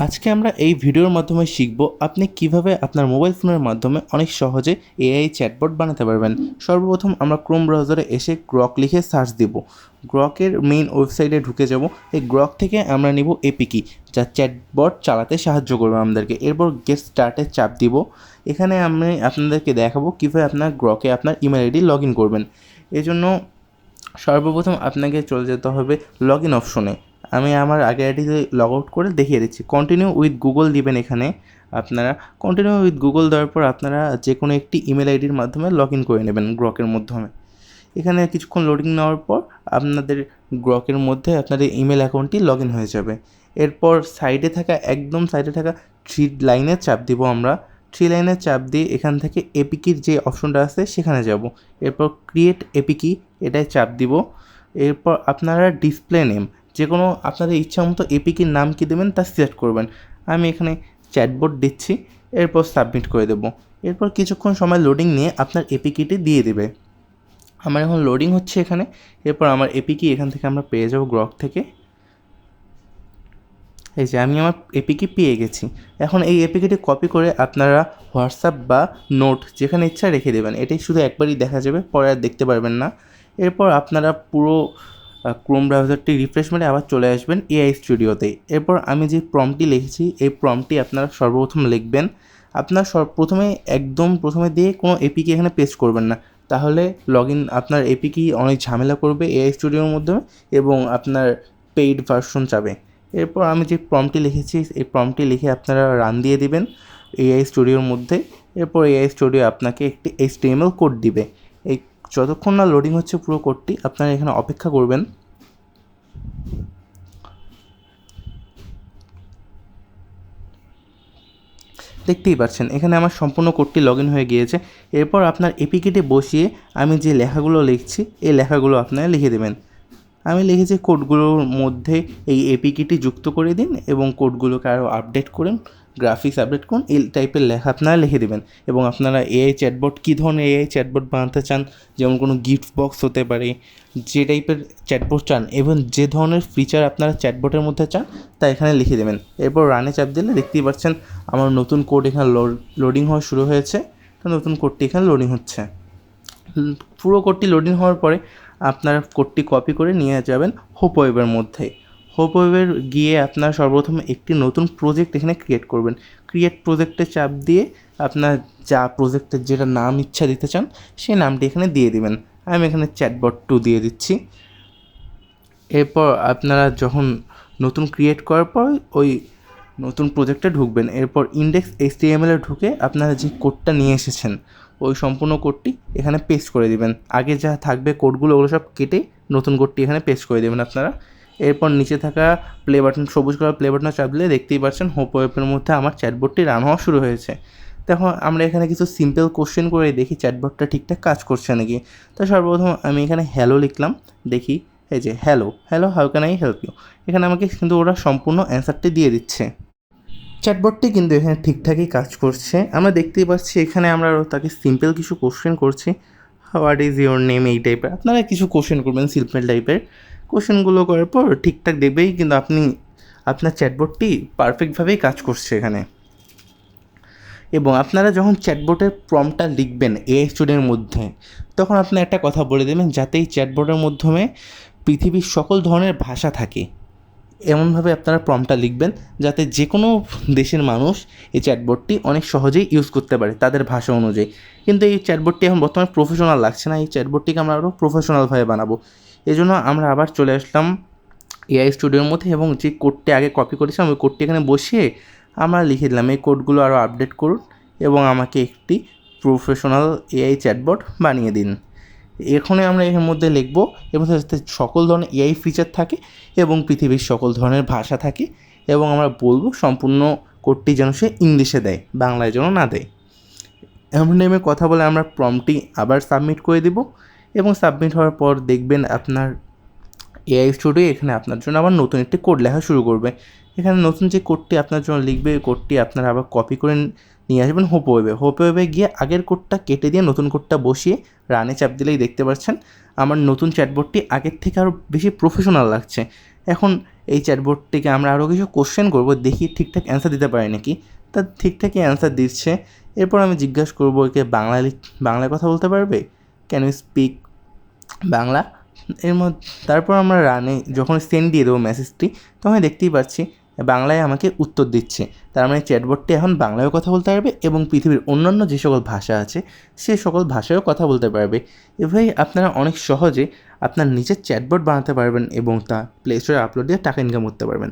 আজকে আমরা এই ভিডিওর মাধ্যমে শিখব আপনি কিভাবে আপনার মোবাইল ফোনের মাধ্যমে অনেক সহজে এআই চ্যাটবট বানাতে পারবেন। সর্বপ্রথম আমরা ক্রোম ব্রাউজারে এসে গ্রক লিখে সার্চ দেব। গ্রকের মেইন ওয়েবসাইটে ঢুকে যাব। এই গ্রক থেকে আমরা নিব এপিকি, যা চ্যাটবট চালাতে সাহায্য করবে আমাদেরকে। এরপর গেট স্টার্টে চাপ দিব। এখানে আমি আপনাদেরকে দেখাবো কীভাবে আপনার গ্রকে আপনার ইমেল আইডি লগ ইন করবেন। এজন্য সর্বপ্রথম আপনাকে চলে যেতে হবে লগ ইন অপশনে। আমি আমার আগের আইডিতে লগ আউট করে দেখিয়ে দিচ্ছি। কন্টিনিউ উইথ গুগল দিবেন। এখানে আপনারা কন্টিনিউ উইথ গুগল দেওয়ার পর আপনারা যে কোনো একটি ইমেল আইডির মাধ্যমে লগ ইন করে নেবেন গ্রকের মাধ্যমে। এখানে কিছুক্ষণ লোডিং নেওয়ার পর আপনাদের গ্রকের মধ্যে আপনাদের ইমেল অ্যাকাউন্টটি লগ ইন হয়ে যাবে। এরপর একদম সাইডে থাকা 3 লাইনে চাপ দিব। আমরা 3 লাইনে চাপ দিয়ে এখান থেকে এপিকির যে অপশনটা আছে সেখানে যাব। এরপর ক্রিয়েট এপিকি এটায় চাপ দিব। এরপর আপনারা ডিসপ্লে নেম যে কোনো আপনাদের ইচ্ছা মতো এপিকির নাম কী দেবেন তা সিলেক্ট করবেন। আমি এখানে চ্যাটবট দিচ্ছি। এরপর সাবমিট করে দেব। এরপর কিছুক্ষণ সময় লোডিং নিয়ে আপনার এপিকিটি দিয়ে দেবে। আমার এখন লোডিং হচ্ছে এখানে। এরপর আমার এপিকি এখান থেকে আমরা পেয়ে যাব গ্রক থেকে। এই যে আমি আমার এপিকি পেয়ে গেছি। এখন এই এপিকিটি কপি করে আপনারা হোয়াটসঅ্যাপ বা নোট যেখানে ইচ্ছা রেখে দেবেন। এটাই শুধু একবারই দেখা যাবে, পরে আর দেখতে পারবেন না। এরপর আপনারা পুরো ক্রোম ব্রাউজারটি রিফ্রেশ করে আবার চলে আসবেন এআই স্টুডিওতে। এরপর আমি যে প্রম্পটটি লিখেছি এই প্রম্পটটি আপনারা সর্বপ্রথম লিখবেন। আপনার প্রথমে দিয়ে কোনো এপিকি এখানে পেস্ট করবেন না, তাহলে আপনার এপিকি অনেক ঝামেলা করবে এআই স্টুডিওর মাধ্যমে এবং আপনার পেইড ভার্সন চাবে। এরপর আমি যে প্রম্পটটি লিখেছি এই প্রম্পটটি লিখে আপনারা রান দিয়ে দিবেন এআই স্টুডিওর মধ্যে। এরপর এআই স্টুডিও আপনাকে একটি HTML কোড দিবে। এই যতক্ষণ না লোডিং হচ্ছে পুরো কোডটি আপনারা এখানে অপেক্ষা করবেন। দেখতেই পাচ্ছেন এখানে আমার সম্পূর্ণ কোডটি লগ ইন হয়ে গিয়েছে। এরপর আপনার এপিকিতে বসিয়ে আমি যে লেখাগুলো লিখছি এই লেখাগুলো আপনারা লিখে দেবেন। আমি লিখেছি কোডগুলোর মধ্যে এই এপিকিটি যুক্ত করে দিন এবং কোডগুলোকে আরও আপডেট করুন, গ্রাফিক্স আপডেট করুন, এই টাইপের লেখা আপনারা লিখে দেবেন। এবং আপনারা এআই চ্যাটবট কী ধরনের এআই চ্যাটবট বানাতে চান, যেমন কোনো গিফট বক্স হতে পারে, যে টাইপের চ্যাটবট চান এবং যে ধরনের ফিচার আপনারা চ্যাটবটের মধ্যে চান তা এখানে লিখে দেবেন। এরপর রানে চাপ দিলে দেখতেই পাচ্ছেন আমার নতুন কোড এখানে লোডিং হওয়া শুরু হয়েছে। নতুন কোডটি এখানে লোডিং হচ্ছে। পুরো কোডটি লোডিং হওয়ার পরে আপনারা কোডটি কপি করে নিয়ে যাবেন হোপ ওয়েবের মধ্যে। হোপ ওয়েবের গিয়ে আপনার সর্বপ্রথম একটি নতুন প্রজেক্ট এখানে ক্রিয়েট করবেন। ক্রিয়েট প্রজেক্টে চাপ দিয়ে আপনার যা প্রজেক্টের যেটা নাম ইচ্ছা দিতে চান সেই নামটি এখানে দিয়ে দিবেন। আমি এখানে চ্যাটবট 2 দিয়ে দিচ্ছি। এরপর আপনারা যখন নতুন ক্রিয়েট করার পর ওই নতুন প্রজেক্টে ঢুকবেন। এরপর ইন্ডেক্স HTML ঢুকে আপনারা যে কোডটা নিয়ে এসেছেন ওই সম্পূর্ণ কোডটি এখানে পেস্ট করে দিবেন। আগে যা থাকবে কোডগুলো ওগুলো সব কেটে নতুন কোডটি এখানে পেস্ট করে দেবেন আপনারা। এরপর নিচে থাকা সবুজ কালার প্লে বাটন চাপ দিলে দেখতেই পাচ্ছেন হোপ ওয়েবের মধ্যে আমার চ্যাটবটটি রান হওয়া শুরু হয়েছে। তখন আমরা এখানে কিছু সিম্পল কোশ্চেন করে দেখি চ্যাটবটটা ঠিকঠাক কাজ করছে নাকি। তো সর্বপ্রথম আমি এখানে হ্যালো লিখলাম, দেখি এই যে hello how can I help you. এখানে আমাকে কিন্তু ওরা সম্পূর্ণ অ্যান্সারটি দিয়ে দিচ্ছে। চ্যাটবটটি কিন্তু এখানে ঠিকঠাকই কাজ করছে। আমরা দেখতেই পাচ্ছি এখানে আমরা তাকে সিম্পল কিছু কোশ্চেন করছি, হোয়াট ইজ ইউর নেম, এই টাইপের আপনারা কিছু কোশ্চেন করবেন সিম্পল টাইপের। কোশ্চেনগুলো করার পর ঠিকঠাক দেখবেই কিন্তু আপনার চ্যাটবটটি পারফেক্টভাবেই কাজ করছে এখানে। এবং আপনারা যখন চ্যাটবটের প্রম্পটটা লিখবেন এআই স্টুডিওর মধ্যে তখন আপনি একটা কথা বলে দেবেন যাতে এই চ্যাটবটের মাধ্যমে পৃথিবীর সকল ধরনের ভাষা থাকে। এমনভাবে আপনারা প্রম্পটটা লিখবেন যাতে যে কোনো দেশের মানুষ এই চ্যাটবটটি অনেক সহজেই ইউজ করতে পারে তাদের ভাষা অনুযায়ী। কিন্তু এই চ্যাটবটটি এখন বর্তমানে প্রফেশনাল লাগছে না, এই চ্যাটবটটিকে আমরা আরও প্রফেশনালভাবে বানাবো। এই জন্য আমরা আবার চলে আসলাম এআই স্টুডিওর মধ্যে এবং যে কোডটি আগে কপি করেছিলাম ওই কোডটি এখানে বসিয়ে আমরা লিখে দিলাম এই কোডগুলো আরও আপডেট করুন এবং আমাকে একটি প্রফেশনাল এআই চ্যাটবট বানিয়ে দিন। এখানে আমরা এর মধ্যে লিখব এবং যাতে সকল ধরনের এআই ফিচার থাকে এবং পৃথিবীর সকল ধরনের ভাষা থাকে এবং আমরা বলবো সম্পূর্ণ কোডটি যেন সে ইংলিশে দেয়, বাংলায় যেন না দেয়। এমন নেমে কথা বলে আমরা প্রম্পটটি আবার সাবমিট করে দেব এবং সাবমিট হওয়ার পর দেখবেন আপনার এআই স্টুডিও এখানে আপনার জন্য আবার নতুন একটি কোড লেখা শুরু করবে। এখানে নতুন যে কোডটি আপনার জন্য লিখবে ওই কোডটি আপনারা আবার কপি করে নিয়ে আসবেন হোপ ওয়েবে গিয়ে আগের কোডটা কেটে দিয়ে নতুন কোডটা বসিয়ে রানে চাপ দিলেই দেখতে পাচ্ছেন আমার নতুন চ্যাটবটটি আগের থেকে আরও বেশি প্রফেশনাল লাগছে। এখন এই চ্যাটবোর্ডটিকে আমরা আরও কিছু কোশ্চেন করব, দেখি ঠিকঠাক অ্যান্সার দিতে পারে নাকি। তা ঠিকঠাকই অ্যান্সার দিচ্ছে। এরপর আমি জিজ্ঞাসা করবো একে বাংলায় কথা বলতে পারবে, ক্যান ইউ স্পিক বাংলা। তারপর আমরা রানে যখন সেন্ড দিয়ে দেবো মেসেজটি, তখন দেখতেই পাচ্ছি বাংলায় আমাকে উত্তর দিচ্ছে। তার মানে চ্যাটবোর্ডটি এখন বাংলায়ও কথা বলতে পারবে এবং পৃথিবীর অন্যান্য যে সকল ভাষা আছে সে সকল ভাষায়ও কথা বলতে পারবে। এভাবেই আপনারা অনেক সহজে আপনার নিজের চ্যাটবোর্ড বানাতে পারবেন এবং তা প্লে স্টোরে আপলোড দিয়ে টাকা ইনকাম করতে পারবেন।